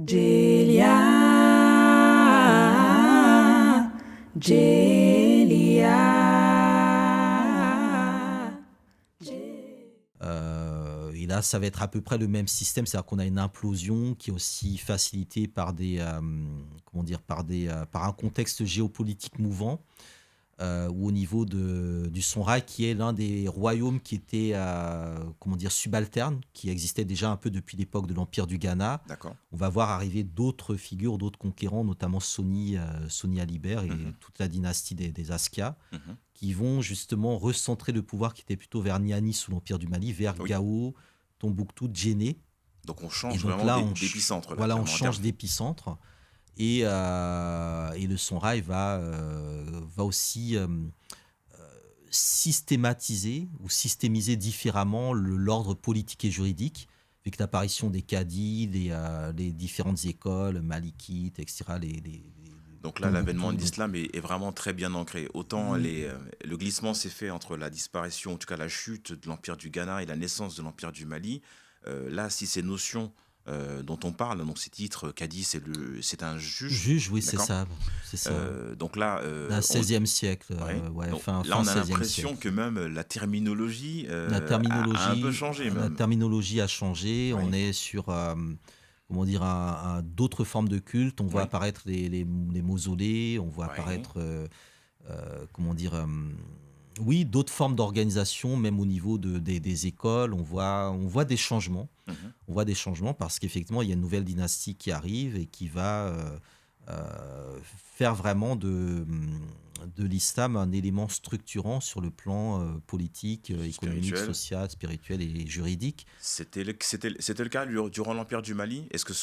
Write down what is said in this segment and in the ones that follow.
Jelia, Jelia. Et là, ça va être à peu près le même système, c'est-à-dire qu'on a une implosion qui est aussi facilitée par par un contexte géopolitique mouvant, ou au niveau du Songhai, qui est l'un des royaumes qui était subalterne, qui existait déjà un peu depuis l'époque de l'Empire du Ghana. D'accord. On va voir arriver d'autres figures, d'autres conquérants, notamment Soni Alibert et toute la dynastie des Askia, qui vont justement recentrer le pouvoir qui était plutôt vers Niani sous l'Empire du Mali, vers Gao, Tombouctou, Djenné. Donc on Et change donc vraiment là, d'épicentre. Là, voilà, on clairement, en change termes- d'épicentre. Et le Songhai va aussi systématiser ou systémiser différemment l'ordre politique et juridique, avec l'apparition des cadis, les différentes écoles, malikites, etc. Donc là, l'avènement de Donc, l'islam est vraiment très bien ancré. Autant le glissement s'est fait entre la disparition, en tout cas la chute de l'Empire du Ghana et la naissance de l'Empire du Mali. Là, si ces notions dont on parle, donc ces titres, Cadi, c'est un juge. juge, oui, c'est D'accord. ça. C'est ça. Donc là, Au XVIe siècle. ouais. Ouais, Donc fin là, on a 16e l'impression siècle. que même la terminologie, La a un peu terminologie, changé la même. terminologie a changé. Oui. On est sur d'autres formes de culte. On voit Oui. apparaître les mausolées. On voit Oui. apparaître oui, d'autres formes d'organisation, même au niveau des écoles. On voit des changements. On voit des changements parce qu'effectivement, il y a une nouvelle dynastie qui arrive et qui va faire vraiment de l'islam un élément structurant sur le plan politique, économique, Spirituel. social, spirituel et juridique. C'était le cas durant l'Empire du Mali. Est-ce que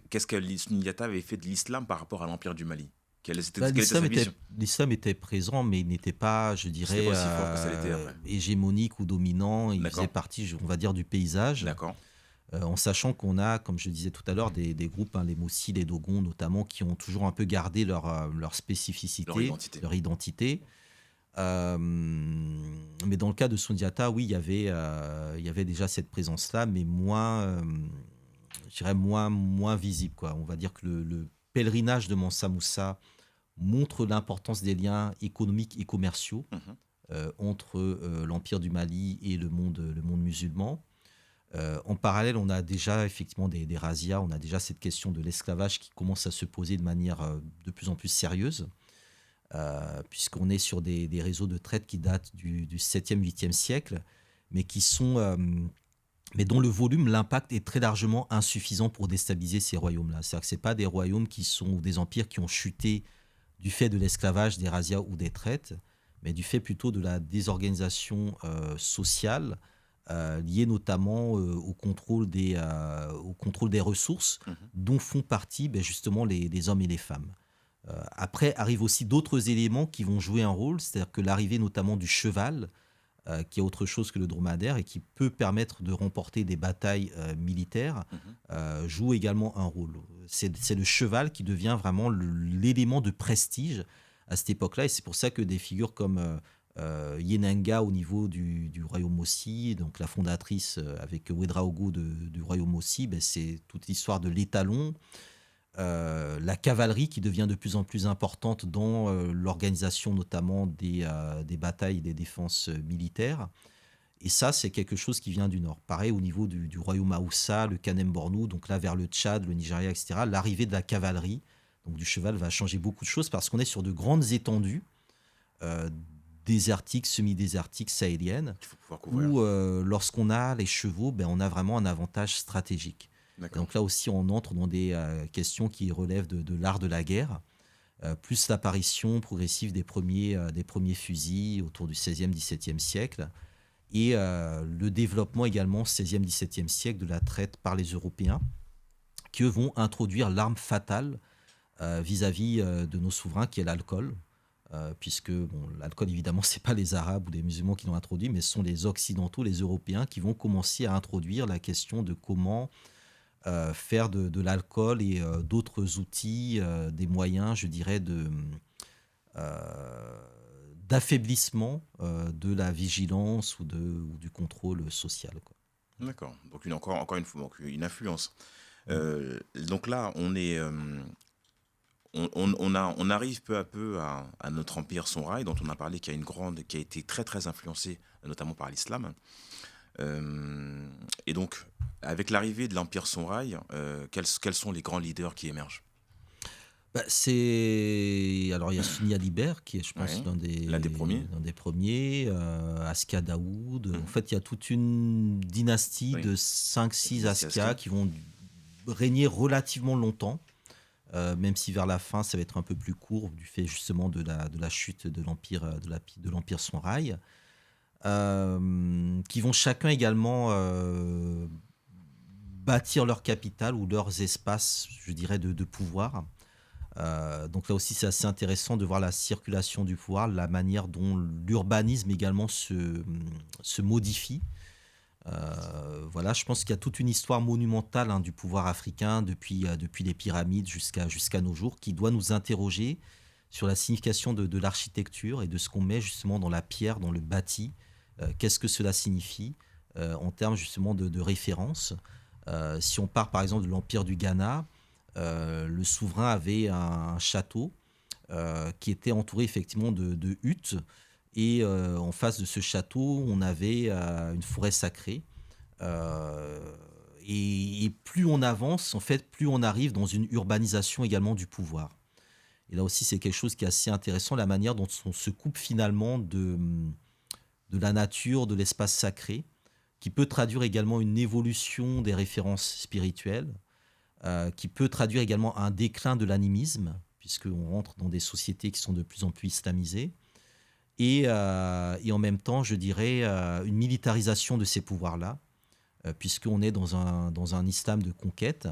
qu'est-ce que Sundiata avait fait de l'islam par rapport à l'Empire du Mali? Quelle était sa vision? L'islam était présent, mais il n'était pas, je C'était dirais, pas aussi fort que ça l'était après. hégémonique ou dominant. Il D'accord. faisait partie, on va dire, du paysage. D'accord. En sachant qu'on a, comme je disais tout à l'heure, des groupes, les Moussi, les Dogons notamment, qui ont toujours un peu gardé leur spécificité, leur identité. Mais dans le cas de Sundiata, oui, il y avait déjà cette présence-là, mais je dirais moins visible, quoi. On va dire que le pèlerinage de Mansa Moussa montre l'importance des liens économiques et commerciaux entre l'Empire du Mali et le monde musulman. En parallèle, on a déjà effectivement des razzias, on a déjà cette question de l'esclavage qui commence à se poser de manière de plus en plus sérieuse, puisqu'on est sur des réseaux de traite qui datent du 7e, 8e siècle, mais mais dont le volume, l'impact est très largement insuffisant pour déstabiliser ces royaumes-là. C'est-à-dire que ce pas des royaumes ou des empires qui ont chuté du fait de l'esclavage, des razzias ou des traites, mais du fait plutôt de la désorganisation sociale, liée notamment au contrôle des ressources, dont font partie justement les hommes et les femmes. Après arrivent aussi d'autres éléments qui vont jouer un rôle, c'est-à-dire que l'arrivée notamment du cheval, qui est autre chose que le dromadaire et qui peut permettre de remporter des batailles militaires, joue également un rôle. C'est le cheval qui devient vraiment l'élément de prestige à cette époque-là, et c'est pour ça que des figures comme Yenanga au niveau du royaume Mossi, donc la fondatrice avec Ouedraogo du royaume Mossi, c'est toute l'histoire de l'étalon, la cavalerie qui devient de plus en plus importante dans l'organisation notamment des batailles et des défenses militaires. Et ça, c'est quelque chose qui vient du nord. Pareil au niveau du royaume Haoussa, le Kanem-Bornou, donc là vers le Tchad, le Nigeria, etc. L'arrivée de la cavalerie, donc du cheval, va changer beaucoup de choses parce qu'on est sur de grandes étendues désertiques, semi-désertiques, sahéliennes, où lorsqu'on a les chevaux, on a vraiment un avantage stratégique. Donc là aussi, on entre dans des questions qui relèvent de l'art de la guerre, plus l'apparition progressive des premiers fusils autour du 16e, 17e siècle, et le développement également 16e, 17e siècle de la traite par les Européens, qui vont introduire l'arme fatale vis-à-vis de nos souverains, qui est l'alcool. Puisque l'alcool, évidemment, ce n'est pas les Arabes ou les musulmans qui l'ont introduit, mais ce sont les Occidentaux, les Européens, qui vont commencer à introduire la question de comment faire de l'alcool et d'autres outils, des moyens, je dirais, d'affaiblissement de la vigilance ou du contrôle social, quoi. D'accord. Donc encore une fois, donc une influence. Donc là, on arrive peu à peu à notre empire Sonrail, dont on a parlé, qui a été très très influencé, notamment par l'islam. Et donc, avec l'arrivée de l'empire Sonrail, quels sont les grands leaders qui émergent? Alors il y a Sunni Alibert qui est, je pense, Oui, l'un des premiers. l'un des premiers, Askia Daoud. En Mhm. fait, il y a toute une dynastie Oui, de 5-6 dynastie Askia Askia. qui vont régner relativement longtemps, même si vers la fin, ça va être un peu plus court du fait justement de la chute de l'empire de l'empire Sonrail, qui vont chacun également bâtir leur capitale ou leurs espaces, je dirais, de pouvoir. Donc là aussi, c'est assez intéressant de voir la circulation du pouvoir, la manière dont l'urbanisme également se modifie. Voilà, je pense qu'il y a toute une histoire monumentale, hein, du pouvoir africain depuis les pyramides jusqu'à nos jours, qui doit nous interroger sur la signification de l'architecture et de ce qu'on met justement dans la pierre, dans le bâti. Qu'est-ce que cela signifie en termes justement de référence. Si on part par exemple de l'Empire du Ghana, le souverain avait un château qui était entouré effectivement de huttes. Et en face de ce château, on avait une forêt sacrée. Euh, et plus on avance, en fait, plus on arrive dans une urbanisation également du pouvoir. Et là aussi, c'est quelque chose qui est assez intéressant, la manière dont on se coupe finalement de la nature, de l'espace sacré, qui peut traduire également une évolution des références spirituelles, qui peut traduire également un déclin de l'animisme, puisqu'on rentre dans des sociétés qui sont de plus en plus islamisées, et en même temps, je dirais, une militarisation de ces pouvoirs-là, puisqu'on est dans un islam de conquête,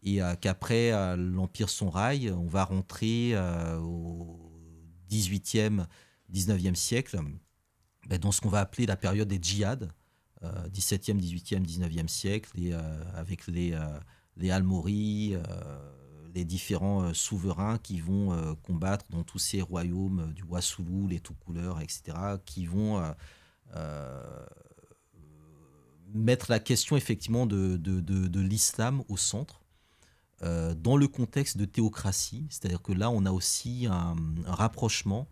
et qu'après l'Empire Sonrail, on va rentrer au 18e, 19e siècle, dans ce qu'on va appeler la période des djihad, 17e, 18e, 19e siècle, avec les Almoris, les différents souverains qui vont combattre dans tous ces royaumes du Wassoulou, les Toucouleurs, etc., qui vont mettre la question effectivement de l'islam au centre, dans le contexte de théocratie, c'est-à-dire que là, on a aussi un rapprochement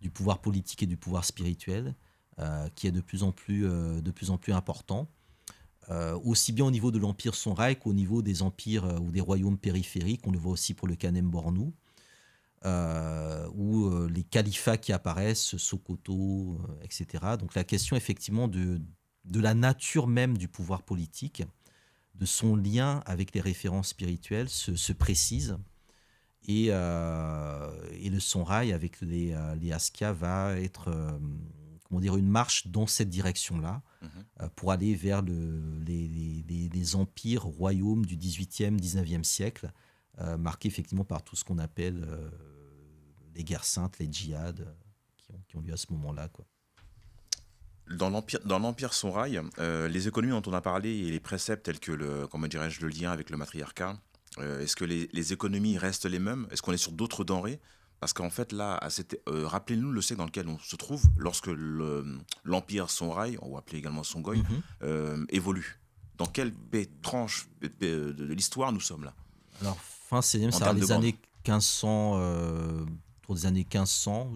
du pouvoir politique et du pouvoir spirituel qui est de plus en plus important, aussi bien au niveau de l'Empire Sonrail qu'au niveau des empires ou des royaumes périphériques. On le voit aussi pour le Kanem-Bornou, ou les califats qui apparaissent, Sokoto, etc. Donc la question effectivement de la nature même du pouvoir politique, de son lien avec les références spirituelles se précise. Et le Sonrail avec les Askia va être comment dire, une marche dans cette direction-là, pour aller vers les empires, royaumes du 18e, 19e siècle, marqués effectivement par tout ce qu'on appelle les guerres saintes, les djihad, qui ont lieu à ce moment-là, quoi. Dans l'Empire Sonrail, les économies dont on a parlé et les préceptes tels que comment dirais-je, le lien avec le matriarcat, est-ce que les économies restent les mêmes? Est-ce qu'on est sur d'autres denrées? Parce qu'en fait, là, rappelez-nous le siècle dans lequel on se trouve lorsque l'Empire Sonrail, on va appeler également Songhai, évolue. Dans quelle tranche de l'histoire nous sommes là? Alors, fin 16e, En ça sera termes de les grande. années 1500, autour des années 1500,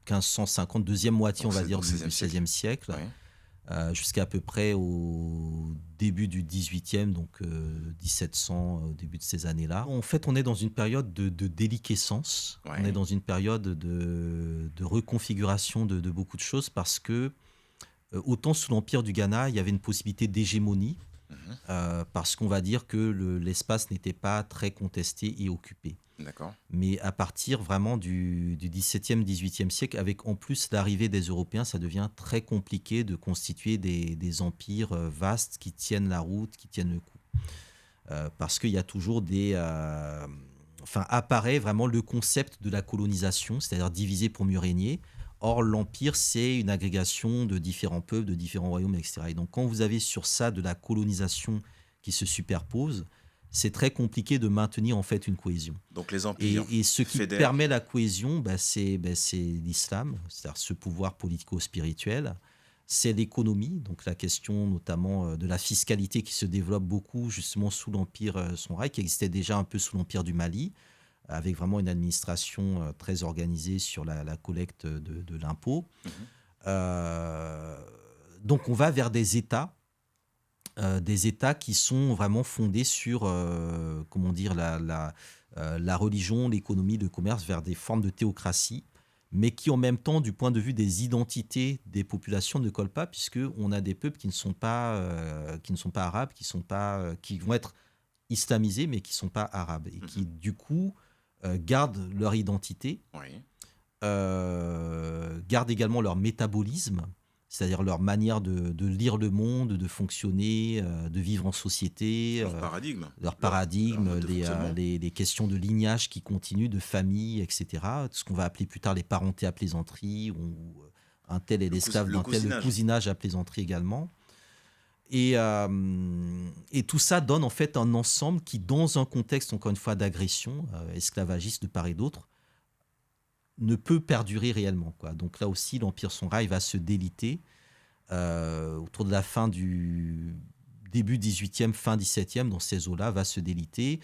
1550, deuxième moitié, on Donc, va c'est dire, donc du 16e siècle. 16e siècle, Oui. jusqu'à à peu près au début du 18e, donc 1700, au début de ces années-là. En fait, on est dans une période de déliquescence, Ouais. on est dans une période de reconfiguration de beaucoup de choses, parce que autant sous l'Empire du Ghana, il y avait une possibilité d'hégémonie, parce qu'on va dire que l'espace n'était pas très contesté et occupé. D'accord. Mais à partir vraiment du 17e, 18e siècle, avec en plus l'arrivée des Européens, ça devient très compliqué de constituer des empires vastes qui tiennent la route, qui tiennent le coup. Parce qu'il y a toujours apparaît vraiment le concept de la colonisation, c'est-à-dire diviser pour mieux régner. Or, l'empire, c'est une agrégation de différents peuples, de différents royaumes, etc. Et donc, quand vous avez sur ça de la colonisation qui se superpose, c'est très compliqué de maintenir en fait une cohésion. Donc les empires Et ce qui fédèrent. permet la cohésion, c'est l'islam, c'est-à-dire ce pouvoir politico-spirituel. c'est l'économie, donc la question notamment de la fiscalité qui se développe beaucoup justement sous l'Empire Songhai, qui existait déjà un peu sous l'Empire du Mali, avec vraiment une administration très organisée sur la collecte de l'impôt. Euh, donc on va vers des États qui sont vraiment fondés sur comment dire, la religion, l'économie, le commerce, vers des formes de théocratie, mais qui en même temps, du point de vue des identités des populations, ne collent pas, puisqu'on a des peuples qui ne sont pas arabes, qui vont être islamisés, mais qui ne sont pas arabes, et qui, du coup, gardent leur identité, Oui. Gardent également leur métabolisme, c'est-à-dire leur manière de lire le monde, de fonctionner, de vivre en société, Leur paradigme. leur Leur paradigme, mode de fonctionnement. les questions de lignage qui continuent, de famille, etc. Ce qu'on va appeler plus tard les parentés à plaisanterie, où un tel est l'esclave Le d'un tel, le cousinage. cousinage à plaisanterie également. Et tout ça donne en fait un ensemble qui, dans un contexte, encore une fois, d'agression esclavagiste de part et d'autre, ne peut perdurer réellement, quoi. Donc là aussi, l'Empire Songhai va se déliter autour de la fin du début 18e, fin 17e, dans ces eaux-là, va se déliter.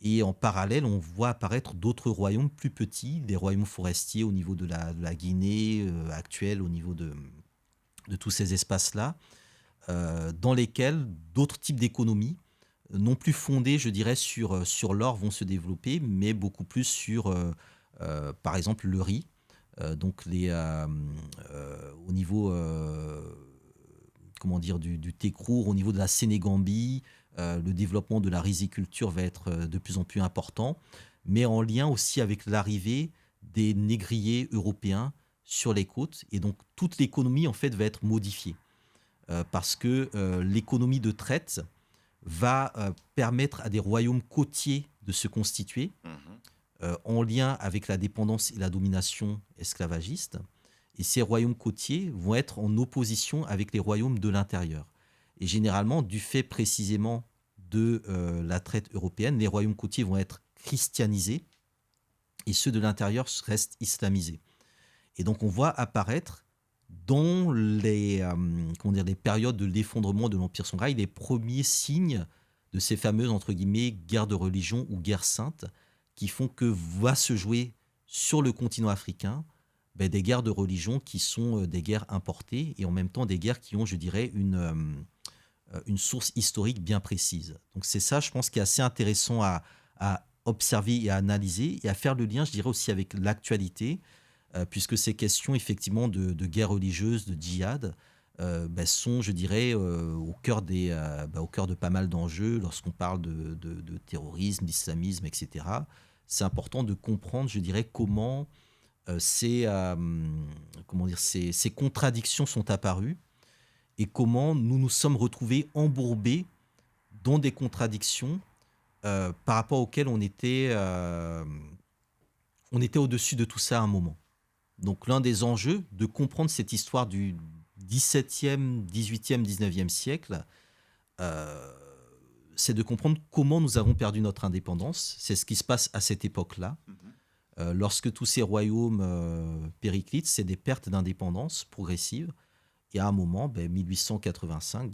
Et en parallèle, on voit apparaître d'autres royaumes plus petits, des royaumes forestiers au niveau de la Guinée actuelle, au niveau de tous ces espaces-là, dans lesquels d'autres types d'économies, non plus fondées, je dirais, sur l'or, vont se développer, mais beaucoup plus sur, par exemple, le riz. Donc au niveau comment dire, du Tekrour, au niveau de la Sénégambie, le développement de la riziculture va être de plus en plus important, mais en lien aussi avec l'arrivée des négriers européens sur les côtes. Et donc toute l'économie en fait va être modifiée parce que l'économie de traite va permettre à des royaumes côtiers de se constituer en lien avec la dépendance et la domination esclavagiste. Et ces royaumes côtiers vont être en opposition avec les royaumes de l'intérieur. Et généralement, du fait précisément de la traite européenne, les royaumes côtiers vont être christianisés et ceux de l'intérieur restent islamisés. Et donc on voit apparaître dans les périodes de l'effondrement de l'Empire Songhai les premiers signes de ces fameuses, entre guillemets, guerres de religion ou guerres saintes, qui font que va se jouer sur le continent africain des guerres de religion qui sont des guerres importées et en même temps des guerres qui ont, je dirais, une source historique bien précise. Donc c'est ça, je pense, qui est assez intéressant à observer et à analyser et à faire le lien, je dirais, aussi avec l'actualité, puisque ces questions, effectivement, de guerre religieuse, de djihad, sont, je dirais, au cœur de pas mal d'enjeux lorsqu'on parle de terrorisme, d'islamisme, etc. C'est important de comprendre, je dirais, comment ces contradictions sont apparues et comment nous nous sommes retrouvés embourbés dans des contradictions par rapport auxquelles on était au-dessus de tout ça à un moment. Donc l'un des enjeux de comprendre cette histoire du XVIIe, XVIIIe, XIXe siècle, c'est de comprendre comment nous avons perdu notre indépendance. C'est ce qui se passe à cette époque-là. Lorsque tous ces royaumes périclitent, c'est des pertes d'indépendance progressives. Et à un moment, 1885,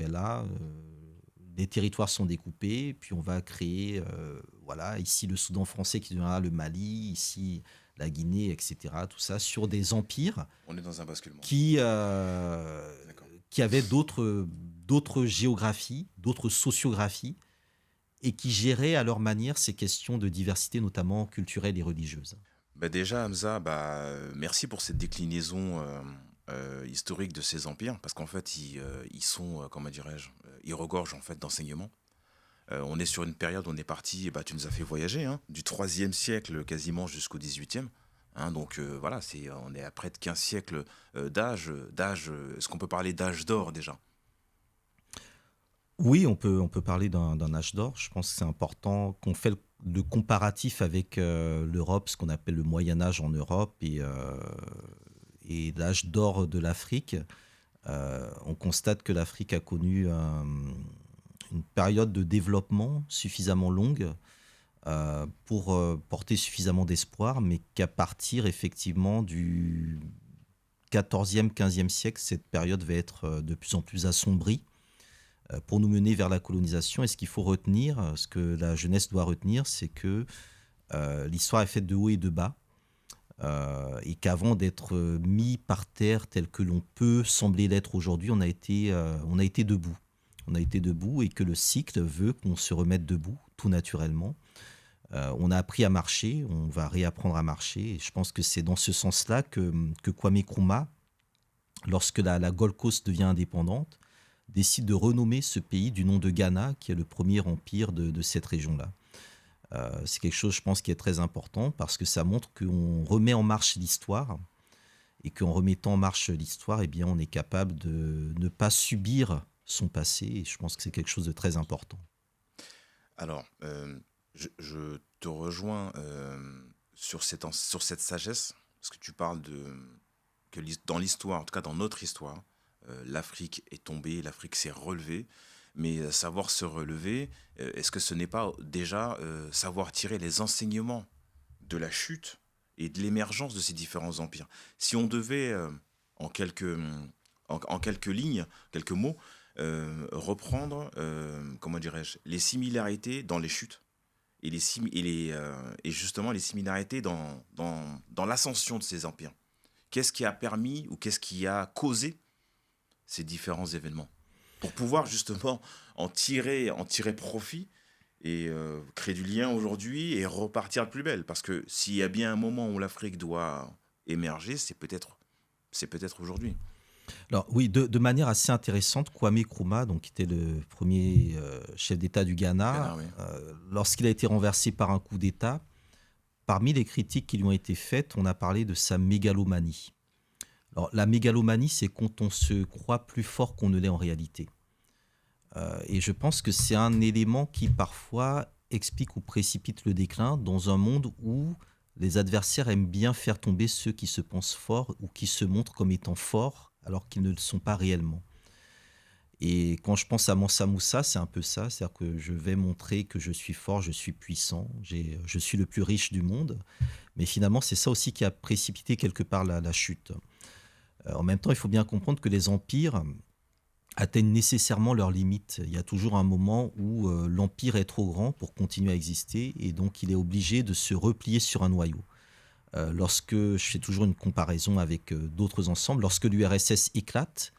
les territoires sont découpés, puis on va créer, ici le Soudan français qui deviendra le Mali, ici la Guinée, etc. Tout ça sur des empires. On est dans un basculement. Qui avaient d'autres géographies, d'autres sociographies, et qui géraient à leur manière ces questions de diversité, notamment culturelle et religieuse. Déjà, Hamza, merci pour cette déclinaison historique de ces empires, parce qu'en fait, ils sont, comment dirais-je, ils regorgent en fait d'enseignements. On est sur une période où on est parti, tu nous as fait voyager, hein, du 3e siècle quasiment jusqu'au 18e. Hein, donc voilà, on est à près de 15 siècles d'âge. Est-ce qu'on peut parler d'âge d'or déjà ? Oui, on peut parler d'un âge d'or. Je pense que c'est important qu'on fait le comparatif avec l'Europe, ce qu'on appelle le Moyen-Âge en Europe et l'âge d'or de l'Afrique. On constate que l'Afrique a connu une période de développement suffisamment longue pour porter suffisamment d'espoir, mais qu'à partir effectivement du 14e, 15e siècle, cette période va être de plus en plus assombrie pour nous mener vers la colonisation. Et ce qu'il faut retenir, ce que la jeunesse doit retenir, c'est que l'histoire est faite de haut et de bas. Et qu'avant d'être mis par terre tel que l'on peut sembler l'être aujourd'hui, on a été debout. On a été debout et que le cycle veut qu'on se remette debout, tout naturellement. On a appris à marcher, on va réapprendre à marcher. Et je pense que c'est dans ce sens-là que Kwame Nkrumah, lorsque la Gold Coast devient indépendante, décide de renommer ce pays du nom de Ghana, qui est le premier empire de cette région-là. C'est quelque chose, je pense, qui est très important parce que ça montre qu'on remet en marche l'histoire et qu'en remettant en marche l'histoire, eh bien, on est capable de ne pas subir son passé. Et je pense que c'est quelque chose de très important. Alors, je te rejoins sur cette sagesse, parce que tu parles que dans l'histoire, en tout cas dans notre histoire, l'Afrique est tombée, l'Afrique s'est relevée. Mais savoir se relever, est-ce que ce n'est pas déjà savoir tirer les enseignements de la chute et de l'émergence de ces différents empires? Si on devait, en quelques lignes, quelques mots, reprendre, comment dirais-je, les similarités dans les chutes et justement les similarités dans l'ascension de ces empires. Qu'est-ce qui a permis ou qu'est-ce qui a causé ces différents événements? Pour pouvoir justement en tirer profit et créer du lien aujourd'hui et repartir de plus belle. Parce que s'il y a bien un moment où l'Afrique doit émerger, c'est peut-être aujourd'hui. Alors oui, de manière assez intéressante, Kwame Nkrumah, donc, qui était le premier chef d'État du Ghana, Oui. lorsqu'il a été renversé par un coup d'État, parmi les critiques qui lui ont été faites, on a parlé de sa mégalomanie. Alors, la mégalomanie, c'est quand on se croit plus fort qu'on ne l'est en réalité. Et je pense que c'est un élément qui, parfois, explique ou précipite le déclin dans un monde où les adversaires aiment bien faire tomber ceux qui se pensent forts ou qui se montrent comme étant forts alors qu'ils ne le sont pas réellement. Et quand je pense à Mansa Moussa, c'est un peu ça, c'est-à-dire que je vais montrer que je suis fort, je suis puissant, je suis le plus riche du monde. Mais finalement, c'est ça aussi qui a précipité quelque part la chute. En même temps, il faut bien comprendre que les empires atteignent nécessairement leurs limites. Il y a toujours un moment où l'empire est trop grand pour continuer à exister et donc il est obligé de se replier sur un noyau. Lorsque je fais toujours une comparaison avec d'autres ensembles, lorsque l'URSS éclate,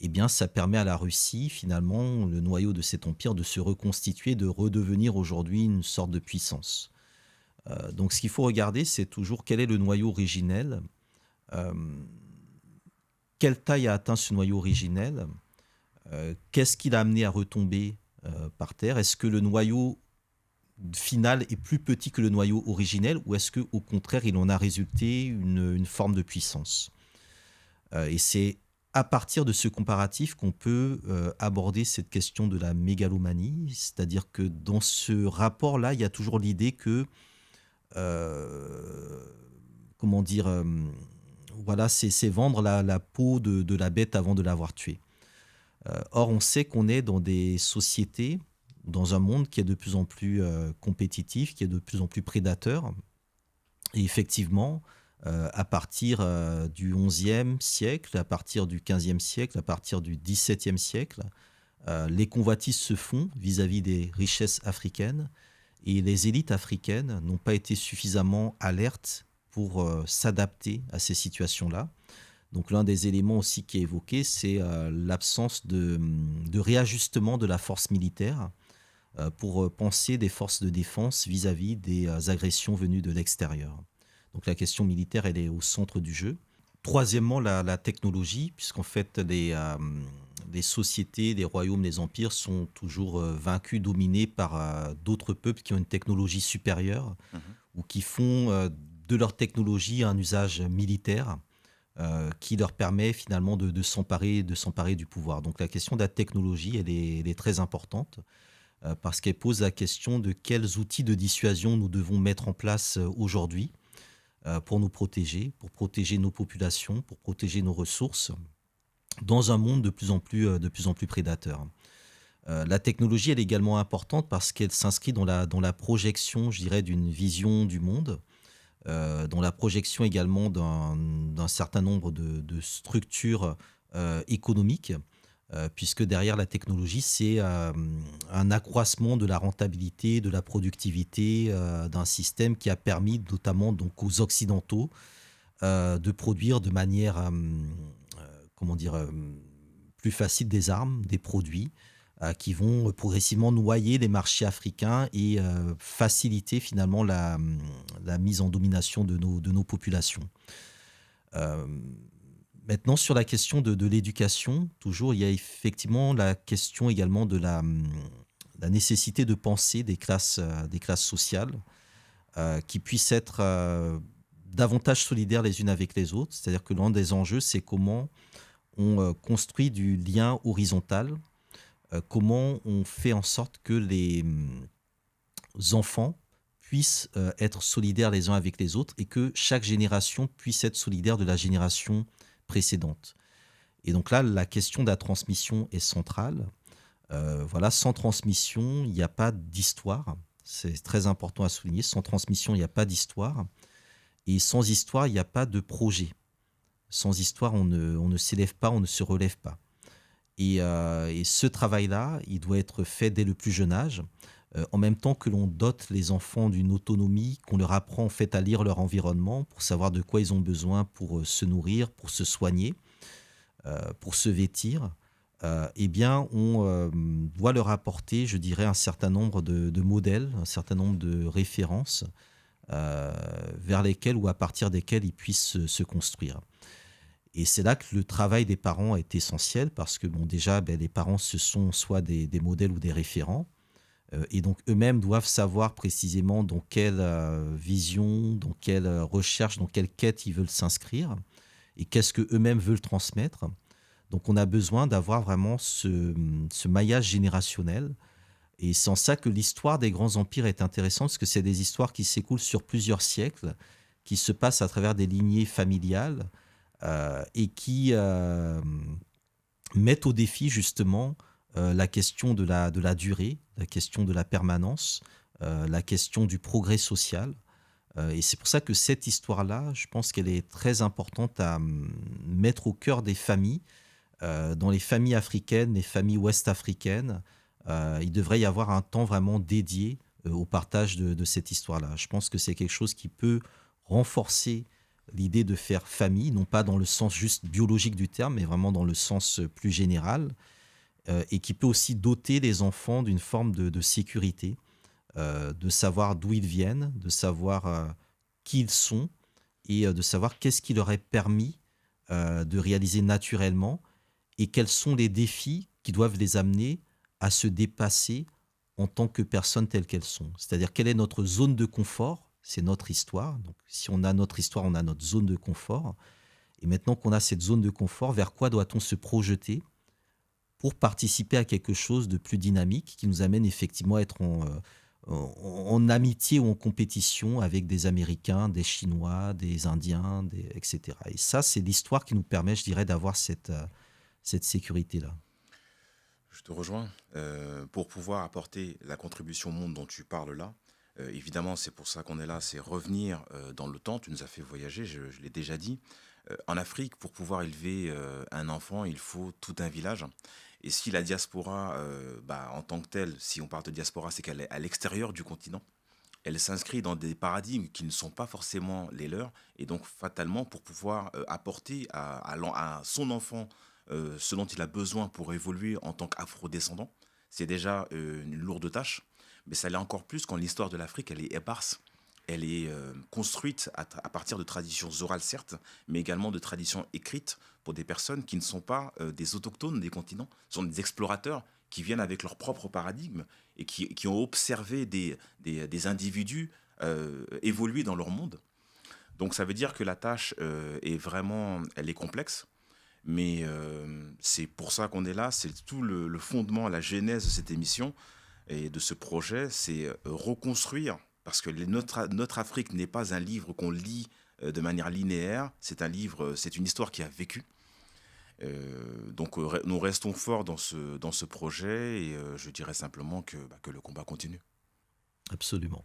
eh bien, ça permet à la Russie, finalement, le noyau de cet empire, de se reconstituer, de redevenir aujourd'hui une sorte de puissance. Donc, ce qu'il faut regarder, c'est toujours quel est le noyau originel. Quelle taille a atteint ce noyau originel? Qu'est-ce qui l'a amené à retomber par terre? Est-ce que le noyau final est plus petit que le noyau originel ou est-ce qu'au contraire, il en a résulté une forme de puissance? Et c'est à partir de ce comparatif qu'on peut aborder cette question de la mégalomanie, c'est-à-dire que dans ce rapport-là, il y a toujours l'idée que, voilà, c'est vendre la peau de la bête avant de l'avoir tuée. Or, on sait qu'on est dans des sociétés, dans un monde qui est de plus en plus compétitif, qui est de plus en plus prédateur. Et effectivement, à partir du XIe siècle, à partir du XVe siècle, à partir du XVIIe siècle, les convoitises se font vis-à-vis des richesses africaines et les élites africaines n'ont pas été suffisamment alertes pour s'adapter à ces situations-là. Donc l'un des éléments aussi qui est évoqué, c'est l'absence de réajustement de la force militaire pour penser des forces de défense vis-à-vis des agressions venues de l'extérieur. Donc la question militaire, elle est au centre du jeu. Troisièmement, la technologie, puisqu'en fait les sociétés, les royaumes, les empires sont toujours vaincus, dominés par d'autres peuples qui ont une technologie supérieure ou qui font de leur technologie un usage militaire qui leur permet finalement de s'emparer du pouvoir. Donc la question de la technologie, elle est très importante parce qu'elle pose la question de quels outils de dissuasion nous devons mettre en place aujourd'hui pour nous protéger, pour protéger nos populations, pour protéger nos ressources dans un monde de plus en plus prédateur. La technologie, elle est également importante parce qu'elle s'inscrit dans la projection, je dirais, d'une vision du monde dans la projection également d'un certain nombre de structures économiques, puisque derrière la technologie, c'est un accroissement de la rentabilité, de la productivité d'un système qui a permis notamment donc, aux Occidentaux de produire de manière, comment dire, plus facile des armes, des produits qui vont progressivement noyer les marchés africains et faciliter finalement la mise en domination de nos populations. Euh, Maintenant, sur la question de l'éducation, toujours, il y a effectivement la question également de la nécessité de penser des classes sociales qui puissent être davantage solidaires les unes avec les autres. C'est-à-dire que l'un des enjeux, c'est comment on construit du lien horizontal, comment on fait en sorte que les enfants puissent être solidaires les uns avec les autres et que chaque génération puisse être solidaire de la génération précédente. Et donc là, la question de la transmission est centrale. Voilà, sans transmission, il n'y a pas d'histoire. C'est très important à souligner. Sans transmission, il n'y a pas d'histoire. Et sans histoire, il n'y a pas de projet. Sans histoire, on ne s'élève pas, on ne se relève pas. Et ce travail-là, il doit être fait dès le plus jeune âge, en même temps que l'on dote les enfants d'une autonomie, qu'on leur apprend en fait à lire leur environnement pour savoir de quoi ils ont besoin pour se nourrir, pour se soigner, pour se vêtir. Eh bien, on doit leur apporter, je dirais, un certain nombre de modèles, un certain nombre de références vers lesquelles ou à partir desquelles ils puissent se construire. Et c'est là que le travail des parents est essentiel parce que, bon, déjà, les parents, ce sont soit des modèles ou des référents. Et donc, eux-mêmes doivent savoir précisément dans quelle vision, dans quelle recherche, dans quelle quête ils veulent s'inscrire et qu'est-ce qu'eux-mêmes veulent transmettre. Donc, on a besoin d'avoir vraiment ce maillage générationnel. Et c'est en ça que l'histoire des grands empires est intéressante parce que c'est des histoires qui s'écoulent sur plusieurs siècles, qui se passent à travers des lignées familiales et qui mettent au défi justement la question de la durée, la question de la permanence, la question du progrès social. Et c'est pour ça que cette histoire-là, je pense qu'elle est très importante à mettre au cœur des familles. Dans les familles africaines, les familles ouest-africaines, il devrait y avoir un temps vraiment dédié au partage de cette histoire-là. Je pense que c'est quelque chose qui peut renforcer l'idée de faire famille, non pas dans le sens juste biologique du terme, mais vraiment dans le sens plus général, et qui peut aussi doter les enfants d'une forme de sécurité, de savoir d'où ils viennent, de savoir qui ils sont, et de savoir qu'est-ce qui leur est permis de réaliser naturellement, et quels sont les défis qui doivent les amener à se dépasser en tant que personnes telles qu'elles sont. C'est-à-dire, quelle est notre zone de confort? C'est notre histoire. Donc, si on a notre histoire, on a notre zone de confort. Et maintenant qu'on a cette zone de confort, vers quoi doit-on se projeter pour participer à quelque chose de plus dynamique qui nous amène effectivement à être en amitié ou en compétition avec des Américains, des Chinois, des Indiens, etc. Et ça, c'est l'histoire qui nous permet, je dirais, d'avoir cette sécurité-là. Je te rejoins. Pour pouvoir apporter la contribution au monde dont tu parles là, évidemment, c'est pour ça qu'on est là, c'est revenir dans le temps. Tu nous as fait voyager, je l'ai déjà dit. En Afrique, pour pouvoir élever un enfant, il faut tout un village. Et si la diaspora, en tant que telle, si on parle de diaspora, c'est qu'elle est à l'extérieur du continent, elle s'inscrit dans des paradigmes qui ne sont pas forcément les leurs. Et donc, fatalement, pour pouvoir apporter à son enfant ce dont il a besoin pour évoluer en tant qu'afro-descendant, c'est déjà une lourde tâche. Mais ça l'est encore plus quand l'histoire de l'Afrique, elle est éparse. Elle est construite à partir de traditions orales, certes, mais également de traditions écrites pour des personnes qui ne sont pas des autochtones des continents, sont des explorateurs qui viennent avec leur propre paradigme et qui ont observé des individus évoluer dans leur monde. Donc ça veut dire que la tâche elle est complexe, mais c'est pour ça qu'on est là, c'est tout le fondement, la genèse de cette émission et de ce projet, c'est reconstruire, parce que notre Afrique n'est pas un livre qu'on lit de manière linéaire, c'est un livre, c'est une histoire qui a vécu. Donc nous restons forts dans ce projet et je dirais simplement que le combat continue. Absolument.